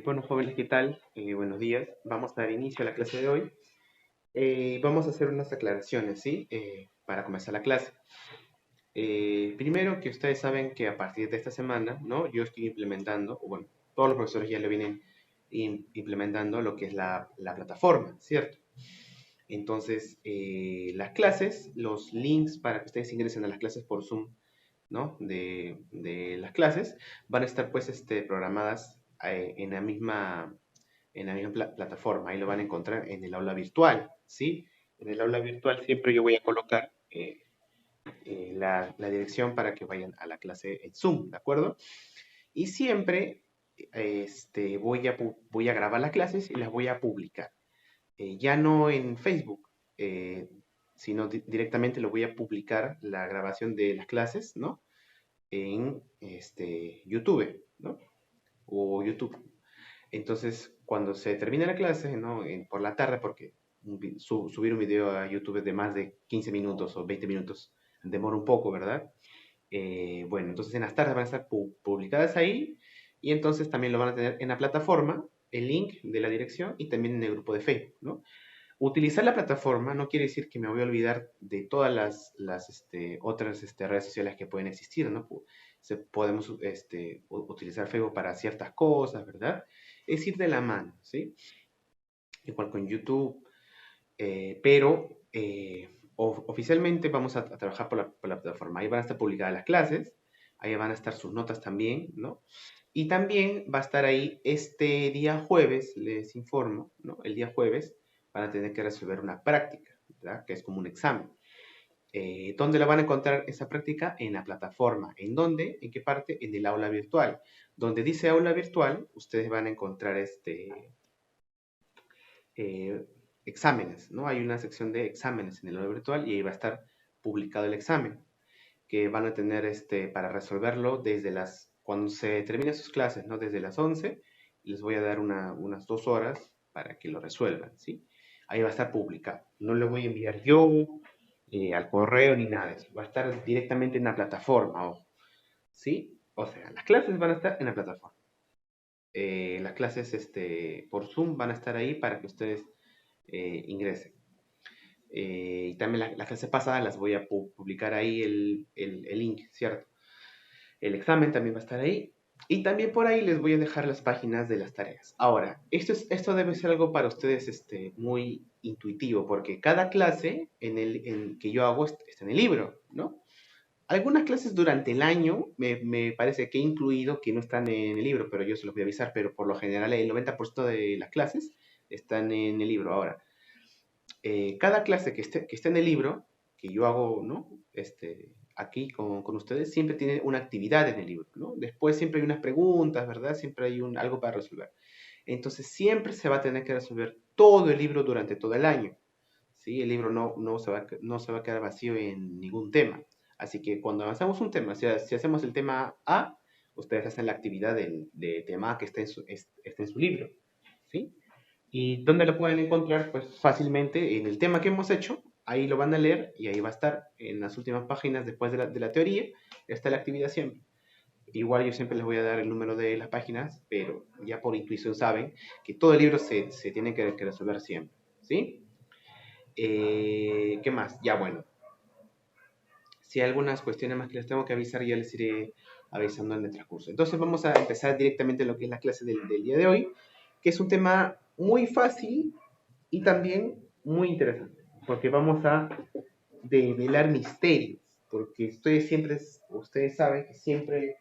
Bueno, jóvenes, ¿qué tal? Buenos días. Vamos a dar inicio a la clase de hoy. Vamos a hacer unas aclaraciones, ¿sí? Para comenzar la clase. Primero, que ustedes saben que a partir de esta semana, ¿no? Yo estoy implementando, o bueno, todos los profesores ya lo vienen implementando lo que es la plataforma, ¿cierto? Entonces, las clases, los links para que ustedes ingresen a las clases por Zoom, ¿no? De las clases, van a estar pues programadas en la misma plataforma. Ahí lo van a encontrar en el aula virtual, ¿sí? En el aula virtual siempre yo voy a colocar la dirección para que vayan a la clase en Zoom, ¿de acuerdo? Y siempre voy a grabar las clases y las voy a publicar. Ya no en Facebook, eh, sino directamente lo voy a publicar la grabación de las clases, ¿no? En YouTube, ¿no? O YouTube. Entonces, cuando se termina la clase, ¿no? Por la tarde, porque subir un video a YouTube de más de 15 minutos o 20 minutos demora un poco, ¿verdad? Bueno, entonces en las tardes van a estar publicadas ahí y entonces también lo van a tener en la plataforma, el link de la dirección y también en el grupo de Facebook, ¿no? Utilizar la plataforma no quiere decir que me voy a olvidar de todas las otras redes sociales que pueden existir, ¿no? Podemos utilizar Facebook para ciertas cosas, ¿verdad? Es ir de la mano, ¿sí? Igual con YouTube, pero oficialmente vamos a trabajar por la plataforma. Ahí van a estar publicadas las clases, ahí van a estar sus notas también, ¿no? Y también va a estar ahí este día jueves, les informo, ¿no? El día jueves van a tener que resolver una práctica, ¿verdad? Que es como un examen. ¿Dónde la van a encontrar esa práctica? En la plataforma. ¿En dónde? ¿En qué parte? En el aula virtual. Donde dice aula virtual, ustedes van a encontrar eh, exámenes, ¿no? Hay una sección de exámenes en el aula virtual y ahí va a estar publicado el examen que van a tener para resolverlo cuando se terminen sus clases, ¿no? Desde las 11, les voy a dar unas 2 horas para que lo resuelvan, ¿sí? Ahí va a estar publicado. No lo voy a enviar yo al correo ni nada de eso. Va a estar directamente en la plataforma, ojo, ¿sí? O sea, las clases van a estar en la plataforma. Las clases por Zoom van a estar ahí para que ustedes ingresen. Y también las clases pasadas las voy a publicar ahí el link, ¿cierto? El examen también va a estar ahí. Y también por ahí les voy a dejar las páginas de las tareas. Ahora, esto debe ser algo para ustedes muy intuitivo, porque cada clase que yo hago está en el libro, ¿no? Algunas clases durante el año me parece que he incluido que no están en el libro, pero yo se los voy a avisar, pero por lo general el 90% de las clases están en el libro. Ahora, cada clase que esté en el libro, que yo hago, ¿no? Aquí con ustedes, siempre tiene una actividad en el libro, ¿no? Después siempre hay unas preguntas, ¿verdad? Siempre hay algo para resolver. Entonces siempre se va a tener que resolver todo el libro durante todo el año, ¿sí? El libro no se va a quedar vacío en ningún tema. Así que cuando avanzamos un tema, si hacemos el tema A, ustedes hacen la actividad de tema A que está en su libro, ¿sí? ¿Y dónde lo pueden encontrar? Pues fácilmente en el tema que hemos hecho, ahí lo van a leer y ahí va a estar en las últimas páginas después de la teoría, está la actividad siempre. Igual yo siempre les voy a dar el número de las páginas, pero ya por intuición saben que todo el libro se tiene que resolver siempre, ¿sí? ¿Qué más? Ya bueno, si hay algunas cuestiones más que les tengo que avisar, ya les iré avisando en el transcurso. Entonces vamos a empezar directamente en lo que es la clase del día de hoy, que es un tema muy fácil y también muy interesante, porque vamos a develar misterios, porque ustedes saben que siempre,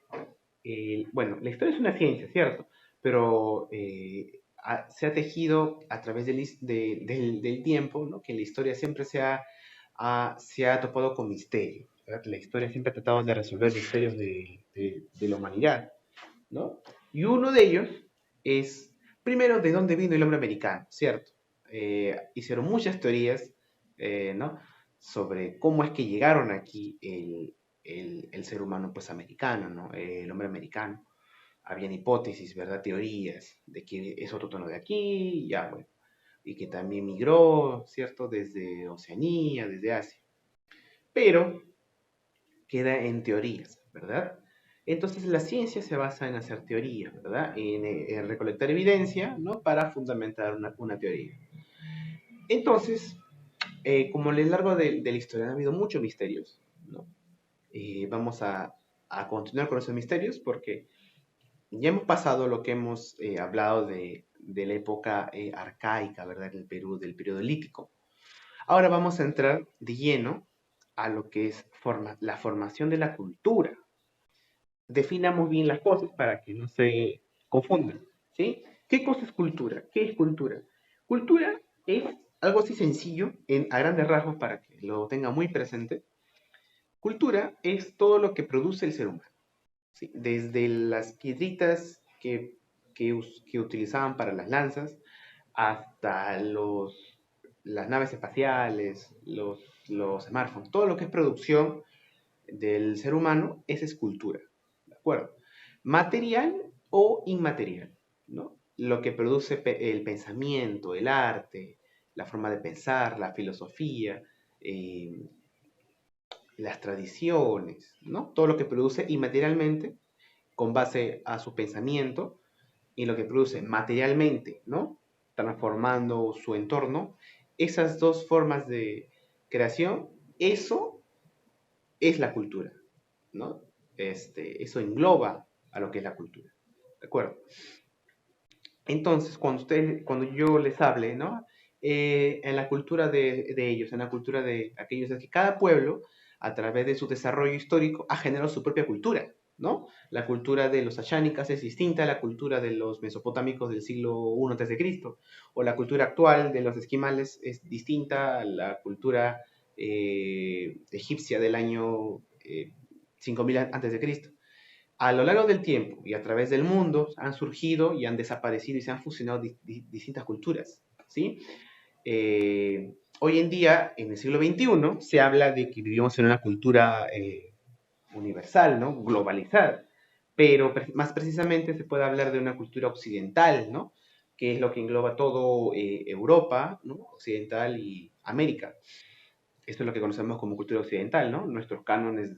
bueno, la historia es una ciencia, ¿cierto? Pero se ha tejido a través del tiempo, ¿no? Que la historia siempre se ha topado con misterios, ¿verdad? La historia siempre ha tratado de resolver misterios de la humanidad, ¿no? Y uno de ellos es, primero, de dónde vino el hombre americano, ¿cierto? Hicieron muchas teorías, ¿no? Sobre cómo es que llegaron aquí el ser humano, pues, americano, ¿no? El hombre americano. Habían hipótesis, ¿verdad? Teorías de que es autóctono de aquí, ya, bueno. Y que también migró, ¿cierto? Desde Oceanía, desde Asia. Pero queda en teorías, ¿verdad? Entonces la ciencia se basa en hacer teoría, ¿verdad? En recolectar evidencia, ¿no? Para fundamentar una teoría. Entonces, como a lo largo de la historia han habido muchos misterios, ¿no? Vamos a continuar con esos misterios porque ya hemos pasado lo que hemos hablado de la época arcaica, ¿verdad? En el Perú, del periodo lítico. Ahora vamos a entrar de lleno a lo que es la formación de la cultura. Definamos bien las cosas para que no se confundan, ¿sí? ¿Qué cosa es cultura? ¿Qué es cultura? Cultura es algo así sencillo, a grandes rasgos, para que lo tenga muy presente. Cultura es todo lo que produce el ser humano, ¿sí? Desde las piedritas que utilizaban para las lanzas hasta las naves espaciales, los smartphones, todo lo que es producción del ser humano, esa es cultura, ¿de acuerdo? Material o inmaterial, ¿no? Lo que produce el pensamiento, el arte, la forma de pensar, la filosofía, eh, las tradiciones, ¿no? Todo lo que produce inmaterialmente con base a su pensamiento y lo que produce materialmente, ¿no? Transformando su entorno. Esas dos formas de creación, eso es la cultura, ¿no? Eso engloba a lo que es la cultura, ¿de acuerdo? Entonces, cuando yo les hable, ¿no? En la cultura de ellos, en la cultura de aquellos, es que cada pueblo, a través de su desarrollo histórico, ha generado su propia cultura, ¿no? La cultura de los achánicas es distinta a la cultura de los mesopotámicos del siglo I a.C., o la cultura actual de los esquimales es distinta a la cultura egipcia del año 5000 a.C. A lo largo del tiempo y a través del mundo han surgido y han desaparecido y se han fusionado distintas culturas, ¿sí? Hoy en día, en el siglo XXI, se habla de que vivimos en una cultura universal, ¿no? Globalizada, pero más precisamente se puede hablar de una cultura occidental, ¿no? Que es lo que engloba todo Europa, ¿no? Occidental y América. Esto es lo que conocemos como cultura occidental, ¿no? Nuestros cánones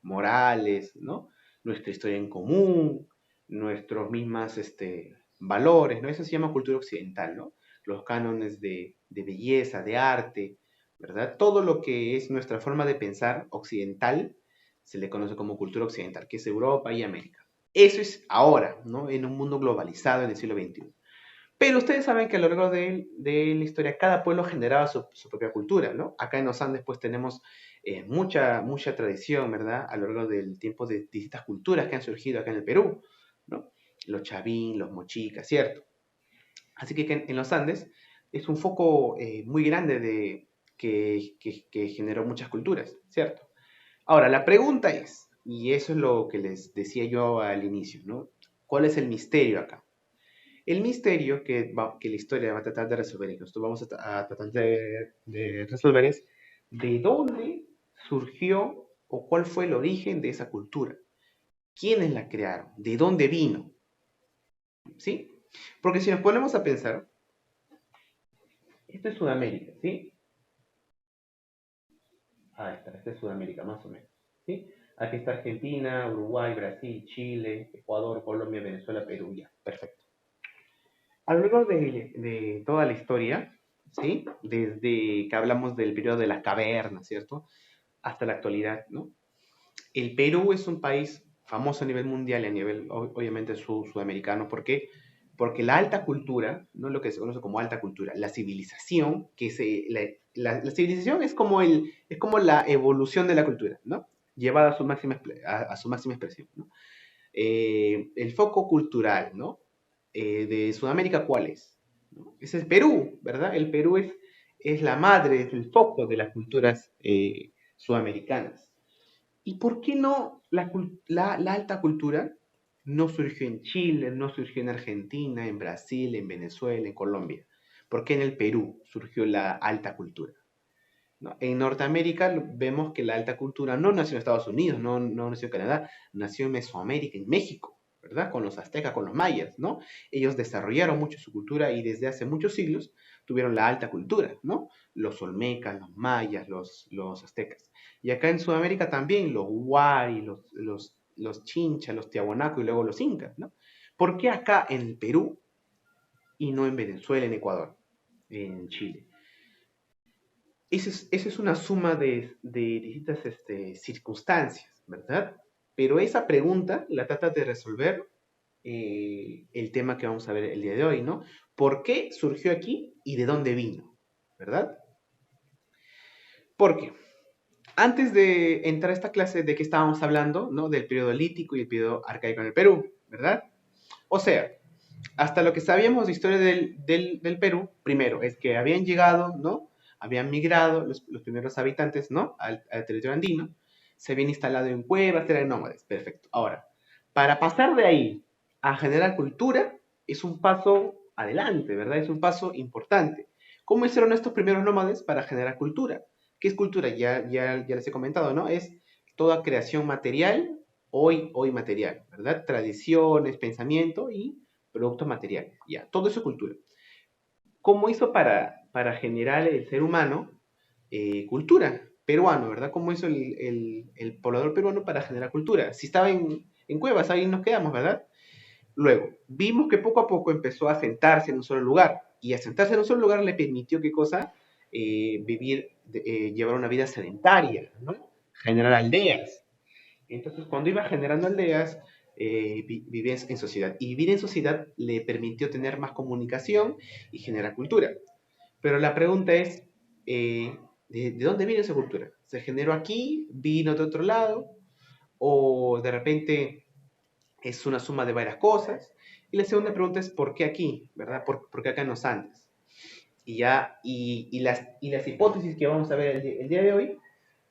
morales, ¿no? Nuestra historia en común, nuestros mismos valores, ¿no? Eso se llama cultura occidental, ¿no? Los cánones de belleza, de arte, ¿verdad? Todo lo que es nuestra forma de pensar occidental se le conoce como cultura occidental, que es Europa y América. Eso es ahora, ¿no? En un mundo globalizado en el siglo XXI. Pero ustedes saben que a lo largo de la historia cada pueblo generaba su propia cultura, ¿no? Acá en los Andes pues tenemos mucha tradición, ¿verdad? A lo largo del tiempo de distintas culturas que han surgido acá en el Perú, ¿no? Los chavín, los mochicas, ¿cierto? Así que en los Andes es un foco muy grande que generó muchas culturas, ¿cierto? Ahora, la pregunta es, y eso es lo que les decía yo al inicio, ¿no? ¿Cuál es el misterio acá? El misterio que la historia va a tratar de resolver y que nosotros vamos a tratar de resolver es de dónde surgió o cuál fue el origen de esa cultura. ¿Quiénes la crearon? ¿De dónde vino? ¿Sí? Porque si nos ponemos a pensar, esto es Sudamérica, ¿sí? Ahí está, esta es Sudamérica, más o menos, ¿sí? Aquí está Argentina, Uruguay, Brasil, Chile, Ecuador, Colombia, Venezuela, Perú, ya, perfecto. A lo largo de toda la historia, ¿sí? Desde que hablamos del periodo de las cavernas, ¿cierto? Hasta la actualidad, ¿no? El Perú es un país famoso a nivel mundial y a nivel, obviamente, sudamericano. ¿Por qué? Porque la alta cultura, no lo que se conoce como alta cultura, la civilización, la civilización es como la evolución de la cultura, ¿no? Llevada a su máxima expresión, ¿no? El foco cultural, ¿no? De Sudamérica, ¿cuál es? ¿No? Es el Perú, ¿verdad? El Perú es la madre, es el foco de las culturas sudamericanas. ¿Y por qué no la alta cultura no surgió en Chile, no surgió en Argentina, en Brasil, en Venezuela, en Colombia? ¿Por qué en el Perú surgió la alta cultura? ¿No? En Norteamérica vemos que la alta cultura no nació en Estados Unidos, no nació en Canadá, nació en Mesoamérica, en México, ¿verdad? Con los aztecas, con los mayas, ¿no? Ellos desarrollaron mucho su cultura y desde hace muchos siglos tuvieron la alta cultura, ¿no? Los olmecas, los mayas, los aztecas. Y acá en Sudamérica también los huari, los chinchas, los tiahuanaco y luego los incas, ¿no? ¿Por qué acá en el Perú y no en Venezuela, en Ecuador, en Chile? Esa es una suma de distintas circunstancias, ¿verdad? Pero esa pregunta la trata de resolver el tema que vamos a ver el día de hoy, ¿no? ¿Por qué surgió aquí y de dónde vino? ¿Verdad? Porque antes de entrar a esta clase, ¿de qué estábamos hablando? ¿No? Del periodo lítico y el periodo arcaico en el Perú, ¿verdad? O sea, hasta lo que sabíamos de historia del Perú, primero, es que habían llegado, ¿no? Habían migrado los primeros habitantes, ¿no? Al territorio andino, se habían instalado en cuevas, eran nómades, perfecto. Ahora, para pasar de ahí a generar cultura, es un paso adelante, ¿verdad? Es un paso importante. ¿Cómo hicieron estos primeros nómades para generar cultura? ¿Qué es cultura? Ya les he comentado, ¿no? Es toda creación material, hoy material, ¿verdad? Tradiciones, pensamiento y productos materiales, ya, todo eso es cultura. ¿Cómo hizo para generar el ser humano cultura? Peruano, ¿verdad? ¿Cómo hizo el poblador peruano para generar cultura? Si estaba en cuevas, ahí nos quedamos, ¿verdad? Luego, vimos que poco a poco empezó a sentarse en un solo lugar, y a sentarse en un solo lugar le permitió, ¿qué cosa? Llevar una vida sedentaria, ¿no? Generar aldeas. Entonces, cuando iba generando aldeas, vivía en sociedad. Y vivir en sociedad le permitió tener más comunicación y generar cultura. Pero la pregunta es, ¿de dónde viene esa cultura? ¿Se generó aquí? ¿Vino de otro lado? ¿O de repente es una suma de varias cosas? Y la segunda pregunta es, ¿por qué aquí? ¿Verdad? ¿Por qué acá en los Andes? Y las hipótesis que vamos a ver el día de hoy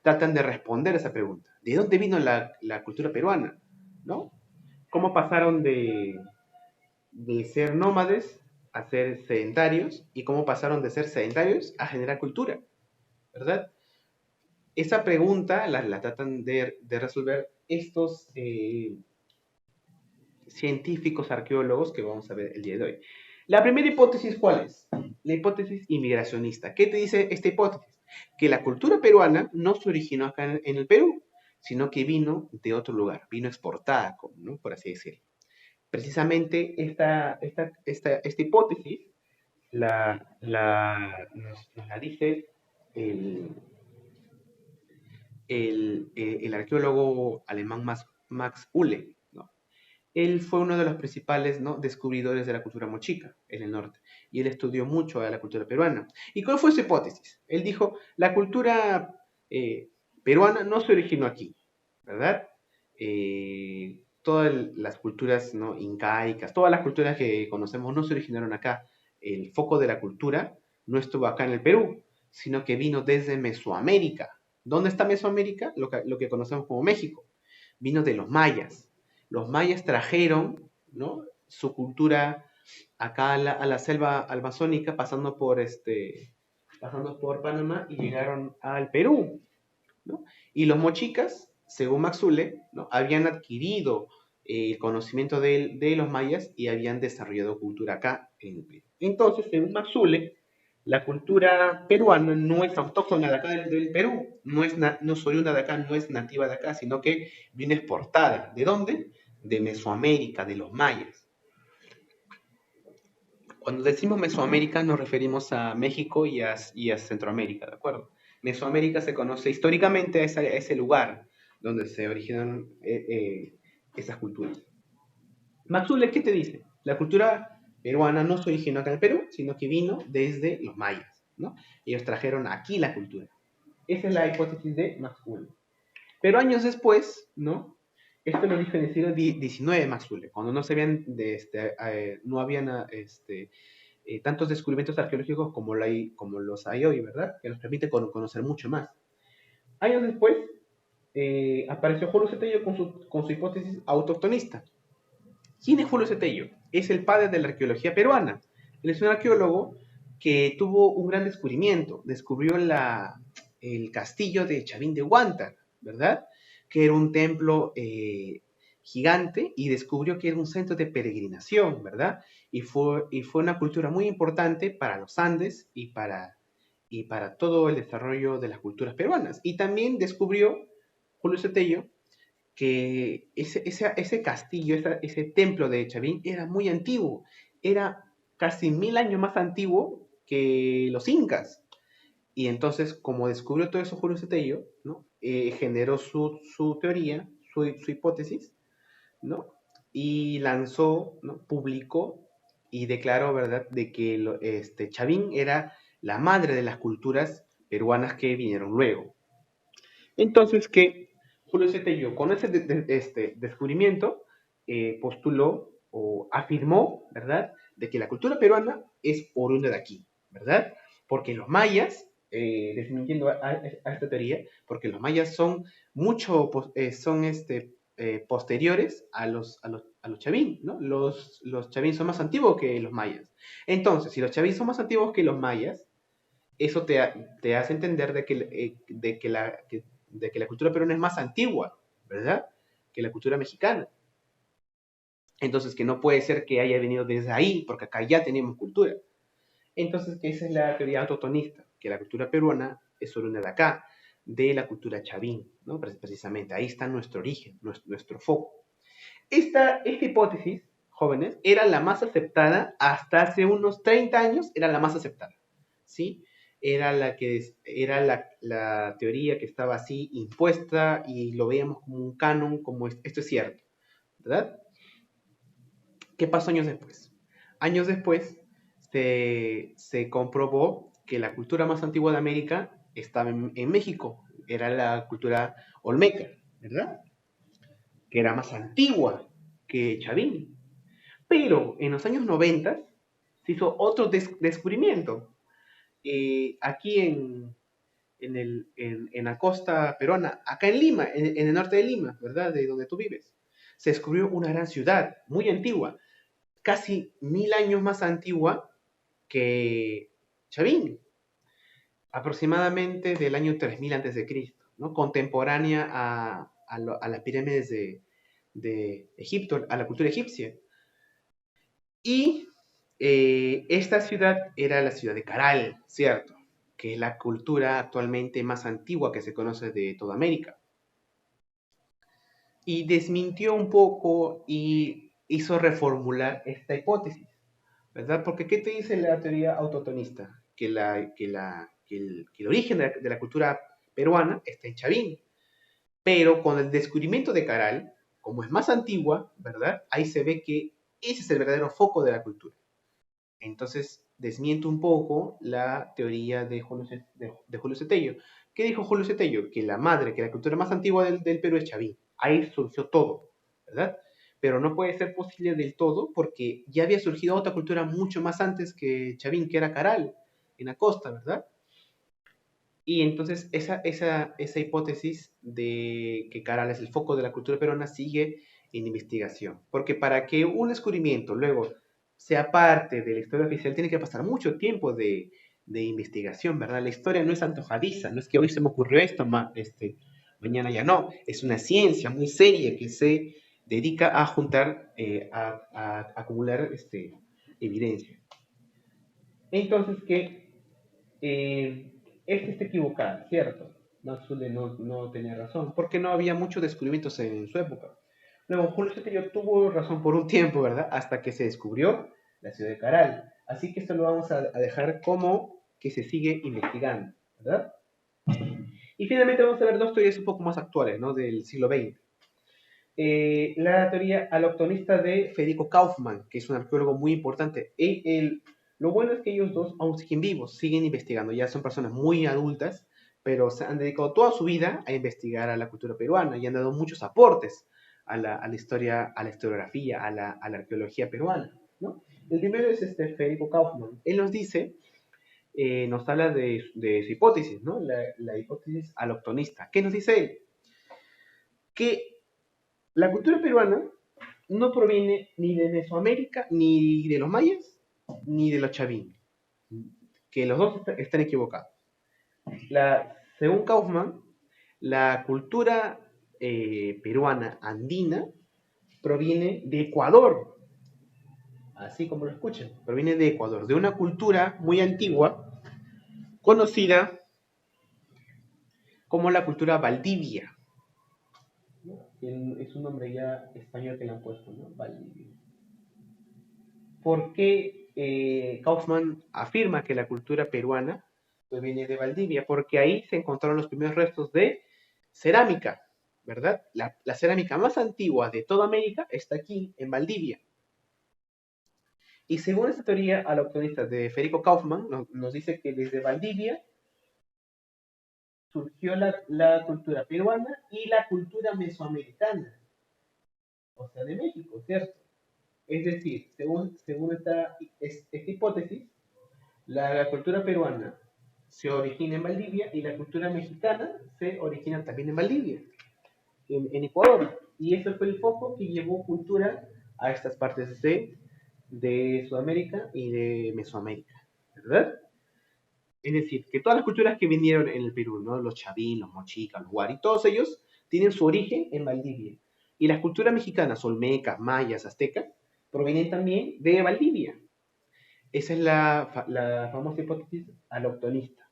tratan de responder esa pregunta. ¿De dónde vino la cultura peruana? ¿No? ¿Cómo pasaron de ser nómades a ser sedentarios? ¿Y cómo pasaron de ser sedentarios a generar cultura? ¿Verdad? Esa pregunta la tratan de resolver estos científicos arqueólogos que vamos a ver el día de hoy. La primera hipótesis, ¿cuál es? La hipótesis inmigracionista. ¿Qué te dice esta hipótesis? Que la cultura peruana no se originó acá en el Perú, sino que vino de otro lugar, vino exportada, ¿no? Por así decirlo. Precisamente esta hipótesis nos la dice el, el arqueólogo alemán Max Uhle, ¿no? Él fue uno de los principales, ¿no? descubridores de la cultura mochica en el norte, y él estudió mucho a la cultura peruana. ¿Y cuál fue su hipótesis? Él dijo, la cultura peruana no se originó aquí, ¿verdad? Todas las culturas, ¿no? incaicas, todas las culturas que conocemos no se originaron acá. El foco de la cultura no estuvo acá en el Perú, sino que vino desde Mesoamérica. ¿Dónde está Mesoamérica? Lo que conocemos como México. Vino de los mayas. Los mayas trajeron, ¿no? su cultura acá a la selva amazónica, pasando por Panamá, y llegaron al Perú, ¿no? Y los mochicas, según Maxule, ¿no? habían adquirido el conocimiento de los mayas y habían desarrollado cultura acá en el Perú. Entonces, según Maxule, la cultura peruana no es autóctona de acá del Perú, no es oriunda de acá, no es nativa de acá, sino que viene exportada. ¿De dónde? De Mesoamérica, de los mayas. Cuando decimos Mesoamérica nos referimos a México y a Centroamérica, ¿de acuerdo? Mesoamérica se conoce históricamente a ese lugar donde se originaron esas culturas. Matsule, ¿qué te dice? La cultura peruana no se originó acá en el Perú, sino que vino desde los mayas, ¿no? Ellos trajeron aquí la cultura. Esa es la hipótesis de Matsule. Pero años después, ¿no? Esto lo dijo en el siglo XIX Matsule, cuando no se habían, no habían tantos descubrimientos arqueológicos como los hay hoy, ¿verdad? Que nos permite conocer mucho más. Años después, apareció Julio Cetello con su hipótesis autoctonista. ¿Quién es Julio Cetello? Es el padre de la arqueología peruana. Él es un arqueólogo que tuvo un gran descubrimiento. Descubrió el castillo de Chavín de Huántar, ¿verdad? Que era un templo gigante, y descubrió que era un centro de peregrinación, ¿verdad? Y fue una cultura muy importante para los Andes y para todo el desarrollo de las culturas peruanas. Y también descubrió Julio Cetello que ese castillo, ese templo de Chavín era muy antiguo, era casi 1000 años más antiguo que los incas. Y entonces, como descubrió todo eso Julio Cetello, ¿no? Generó su teoría, su hipótesis, ¿no? Y lanzó, ¿no? Publicó y declaró, ¿verdad?, de que Chavín era la madre de las culturas peruanas que vinieron luego. Entonces, que Julio Cetello, con ese descubrimiento, postuló o afirmó, ¿verdad?, de que la cultura peruana es oriunda de aquí, ¿verdad? Porque los mayas, desmintiendo a esta teoría, porque los mayas son posteriores a los chavín, ¿no? Los chavín son más antiguos que los mayas. Entonces, si los chavín son más antiguos que los mayas, eso te hace entender de que la cultura peruana es más antigua, ¿verdad? Que la cultura mexicana. Entonces, que no puede ser que haya venido desde ahí, porque acá ya tenemos cultura. Entonces, que esa es la teoría autotonista, que la cultura peruana es oriunda de acá, de la cultura chavín, ¿no? Precisamente, ahí está nuestro origen, nuestro foco. Esta hipótesis, jóvenes, era la más aceptada hasta hace unos 30 años, era la más aceptada, ¿sí? Era la teoría que estaba así impuesta y lo veíamos como un canon, como esto es cierto, ¿verdad? ¿Qué pasó años después? Años después se comprobó que la cultura más antigua de América estaba en México, era la cultura olmeca, ¿verdad? Que era más antigua que Chavín. Pero en los años 90 se hizo otro descubrimiento. Aquí en la costa peruana, acá en Lima, en el norte de Lima, ¿verdad? De donde tú vives, se descubrió una gran ciudad, muy antigua, casi 1000 años más antigua que Chavín, aproximadamente del año 3000 antes de Cristo, ¿no? Contemporánea a las pirámides de Egipto, a la cultura egipcia. Y esta ciudad era la ciudad de Caral, ¿cierto? Que es la cultura actualmente más antigua que se conoce de toda América. Y desmintió un poco y hizo reformular esta hipótesis, ¿verdad? Porque ¿qué te dice la teoría autotonista? Que el origen de la cultura peruana está en Chavín, pero con el descubrimiento de Caral, como es más antigua, ¿verdad? Ahí se ve que ese es el verdadero foco de la cultura. Entonces, desmiento un poco la teoría de Julio Cetello. ¿Qué dijo Julio Cetello? Que la cultura más antigua del Perú es Chavín. Ahí surgió todo, ¿verdad? Pero no puede ser posible del todo porque ya había surgido otra cultura mucho más antes que Chavín, que era Caral, en la costa, ¿verdad? Y entonces esa hipótesis de que Caral es el foco de la cultura peruana sigue en investigación. Porque para que un descubrimiento luego sea parte de la historia oficial tiene que pasar mucho tiempo de investigación, ¿verdad? La historia no es antojadiza, no es que hoy se me ocurrió esto, mañana ya no. Es una ciencia muy seria que se dedica a juntar, a acumular evidencia. Entonces, este está equivocado, ¿cierto? Max Zulle no tenía razón, porque no había muchos descubrimientos en su época. Luego, Julio Cetello tuvo razón por un tiempo, ¿verdad? Hasta que se descubrió la ciudad de Caral. Así que esto lo vamos a dejar como que se sigue investigando, ¿verdad? Y finalmente vamos a ver dos teorías un poco más actuales, ¿no? Del siglo XX. La teoría aloctonista de Federico Kaufmann, que es un arqueólogo muy importante. Lo bueno es que ellos dos aún siguen vivos, siguen investigando, ya son personas muy adultas, pero se han dedicado toda su vida a investigar a la cultura peruana y han dado muchos aportes a la historia, a la historiografía, a la arqueología peruana, ¿no? El primero es Federico Kaufmann. Él nos habla de su hipótesis, ¿no? La hipótesis aloctonista. ¿Qué nos dice él? Que la cultura peruana no proviene ni de Mesoamérica, ni de los mayas, ni de los chavín, que los dos están equivocados. Según Kaufman, la cultura peruana andina proviene de Ecuador, así como lo escuchan, proviene de Ecuador, de una cultura muy antigua conocida como la cultura Valdivia. es un nombre ya español que le han puesto, ¿no? Valdivia. ¿Por qué Kaufman afirma que la cultura peruana pues, viene de Valdivia? Porque ahí se encontraron los primeros restos de cerámica, ¿verdad? La cerámica más antigua de toda América está aquí, en Valdivia. Y según esta teoría alautonista de Federico Kaufman, nos dice que desde Valdivia surgió la cultura peruana y la cultura mesoamericana, o sea, de México, ¿cierto? Es decir, según esta hipótesis, la cultura peruana se origina en Valdivia y la cultura mexicana se origina también en Valdivia, en Ecuador. Y ese fue el foco que llevó cultura a estas partes de Sudamérica y de Mesoamérica, ¿verdad? Es decir, que todas las culturas que vinieron en el Perú, ¿no? Los chavín, los mochicas, los huari, todos ellos tienen su origen en Valdivia. Y las culturas mexicanas, olmecas, mayas, aztecas, provienen también de Valdivia. Esa es la famosa hipótesis aloctonista.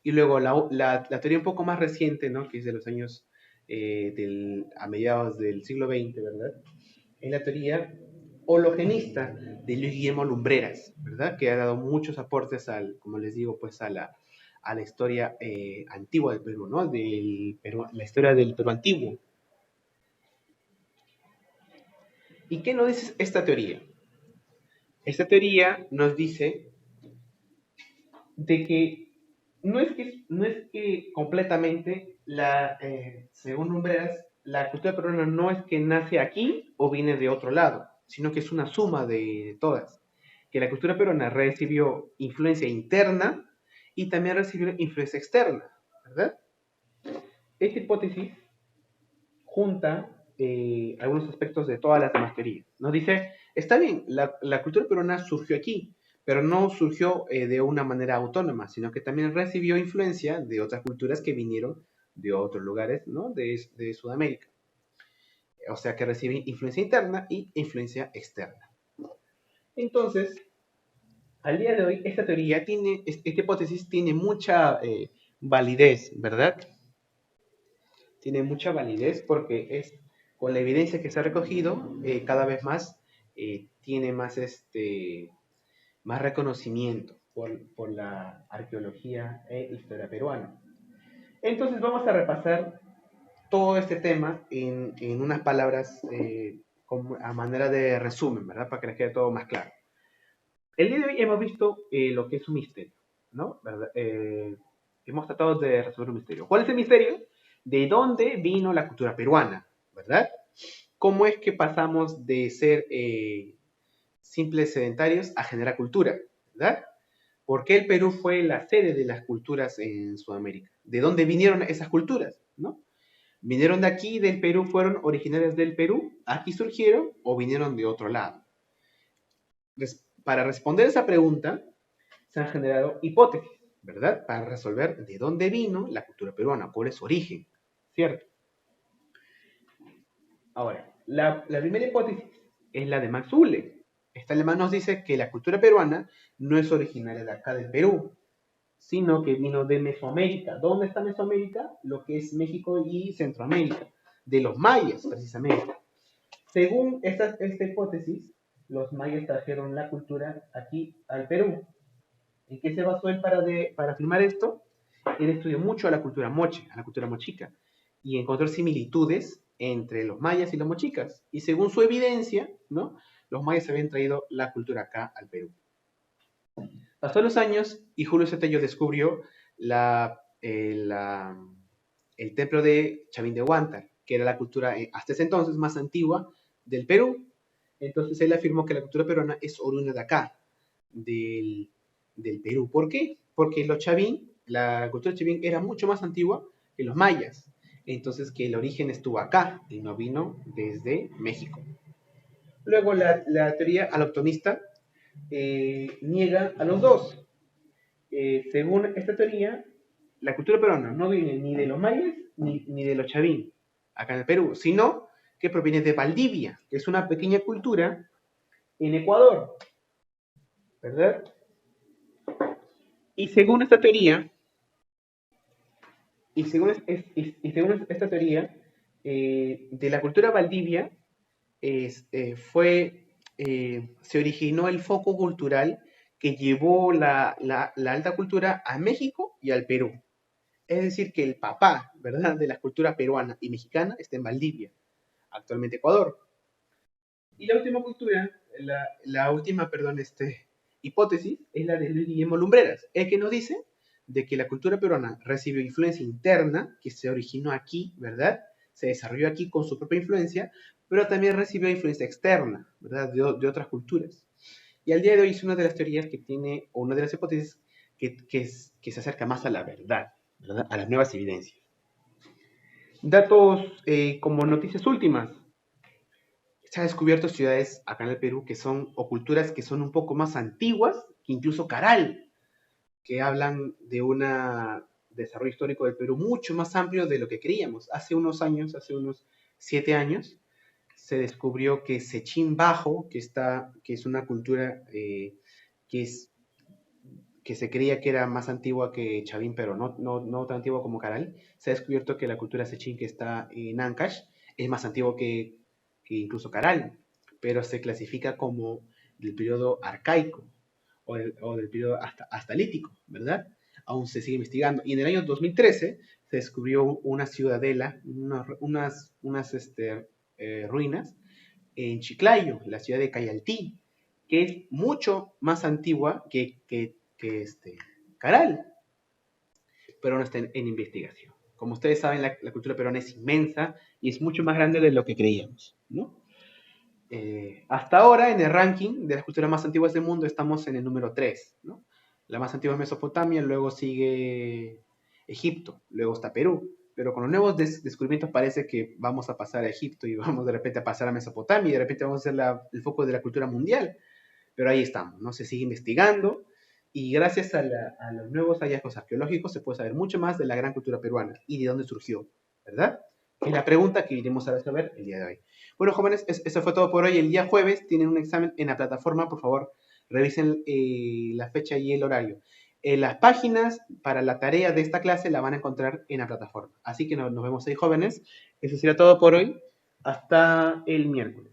Y luego la teoría un poco más reciente, ¿no? Que es de los años a mediados del siglo XX, ¿verdad? Es la teoría hologenista de Luis Guillermo Lumbreras, ¿verdad? Que ha dado muchos aportes como les digo, pues a la historia antigua del Perú, ¿no? La historia del Perú antiguo. ¿Y qué nos dice esta teoría? Esta teoría nos dice de que no es que completamente, según Lumbreras, la cultura peruana no es que nace aquí o viene de otro lado, sino que es una suma de todas. Que la cultura peruana recibió influencia interna y también recibió influencia externa, ¿verdad? Esta hipótesis junta algunos aspectos de todas las demás teorías. Nos dice, está bien, la cultura peruana surgió aquí, pero no surgió de una manera autónoma, sino que también recibió influencia de otras culturas que vinieron de otros lugares, ¿no? De Sudamérica. O sea que recibe influencia interna y influencia externa. Entonces, al día de hoy, esta hipótesis tiene mucha validez, ¿verdad? Tiene mucha validez porque con la evidencia que se ha recogido, cada vez más tiene más reconocimiento por la arqueología e historia peruana. Entonces vamos a repasar todo este tema en unas palabras a manera de resumen, ¿verdad? Para que les quede todo más claro. El día de hoy hemos visto lo que es un misterio, ¿no? ¿Verdad? Hemos tratado de resolver un misterio. ¿Cuál es el misterio? ¿De dónde vino la cultura peruana? ¿Verdad? ¿Cómo es que pasamos de ser simples sedentarios a generar cultura? ¿Verdad? ¿Por qué el Perú fue la sede de las culturas en Sudamérica? ¿De dónde vinieron esas culturas? ¿No? ¿Vinieron de aquí, del Perú, fueron originarias del Perú? ¿Aquí surgieron o vinieron de otro lado? Para responder esa pregunta, se han generado hipótesis, ¿verdad? Para resolver de dónde vino la cultura peruana, cuál es su origen, ¿cierto? Ahora, la primera hipótesis es la de Max Uhle. Este alemán nos dice que la cultura peruana no es originaria de acá del Perú, sino que vino de Mesoamérica. ¿Dónde está Mesoamérica? Lo que es México y Centroamérica, de los mayas, precisamente. Según esta hipótesis, los mayas trajeron la cultura aquí al Perú. ¿En qué se basó él para afirmar esto? Él estudió mucho a la cultura moche, a la cultura mochica, y encontró similitudes entre los mayas y los mochicas. Y según su evidencia, ¿no? Los mayas habían traído la cultura acá al Perú. Pasó los años y Julio Cetello descubrió el templo de Chavín de Huántar, que era la cultura hasta ese entonces más antigua del Perú. Entonces él afirmó que la cultura peruana es oriunda de acá, del Perú. ¿Por qué? Porque la cultura chavín era mucho más antigua que los mayas. Entonces que el origen estuvo acá y no vino desde México. Luego la teoría aloctonista niega a los dos. Según esta teoría, la cultura peruana no viene ni de los mayas ni de los chavín, acá en el Perú, sino que proviene de Valdivia, que es una pequeña cultura en Ecuador, ¿verdad? Y según esta teoría, de la cultura Valdivia se originó el foco cultural que llevó la alta cultura a México y al Perú. Es decir, que el papá, ¿verdad?, de la cultura peruana y mexicana está en Valdivia, actualmente Ecuador. Y la última cultura, la última, perdón, hipótesis es la de Luis Guillermo Lumbreras, el que nos dice de que la cultura peruana recibió influencia interna, que se originó aquí, ¿verdad? Se desarrolló aquí con su propia influencia, pero también recibió influencia externa, ¿verdad? De otras culturas. Y al día de hoy es una de las teorías que tiene, o una de las hipótesis que se acerca más a la verdad, ¿verdad? A las nuevas evidencias. Datos como noticias últimas. Se ha descubierto ciudades acá en el Perú que son, o culturas que son un poco más antiguas que incluso Caral, que hablan de un desarrollo histórico del Perú mucho más amplio de lo que creíamos. Hace unos años, hace unos 7 años, se descubrió que Sechín Bajo, que es una cultura que, es, que se creía que era más antigua que Chavín, pero no tan antigua como Caral, se ha descubierto que la cultura Sechín que está en Ancash es más antigua que incluso Caral, pero se clasifica como del periodo arcaico o del periodo hasta lítico, ¿verdad? Aún se sigue investigando. Y en el año 2013 se descubrió una ciudadela, ruinas en Chiclayo, la ciudad de Cayaltí, que es mucho más antigua que Caral, pero no está en investigación. Como ustedes saben, la cultura peruana es inmensa y es mucho más grande de lo que creíamos, ¿no? Hasta ahora, en el ranking de las culturas más antiguas del mundo, estamos en el número 3, ¿no? La más antigua es Mesopotamia, luego sigue Egipto, luego está Perú. Pero con los nuevos descubrimientos parece que vamos a pasar a Egipto y vamos de repente a pasar a Mesopotamia y de repente vamos a ser el foco de la cultura mundial. Pero ahí estamos, ¿no? Se sigue investigando y gracias a los nuevos hallazgos arqueológicos se puede saber mucho más de la gran cultura peruana y de dónde surgió, ¿verdad? Es la pregunta que iremos a resolver el día de hoy. Bueno, jóvenes, eso fue todo por hoy. El día jueves tienen un examen en la plataforma. Por favor, revisen la fecha y el horario. Las páginas para la tarea de esta clase la van a encontrar en la plataforma. Así que nos vemos ahí, jóvenes. Eso será todo por hoy. Hasta el miércoles.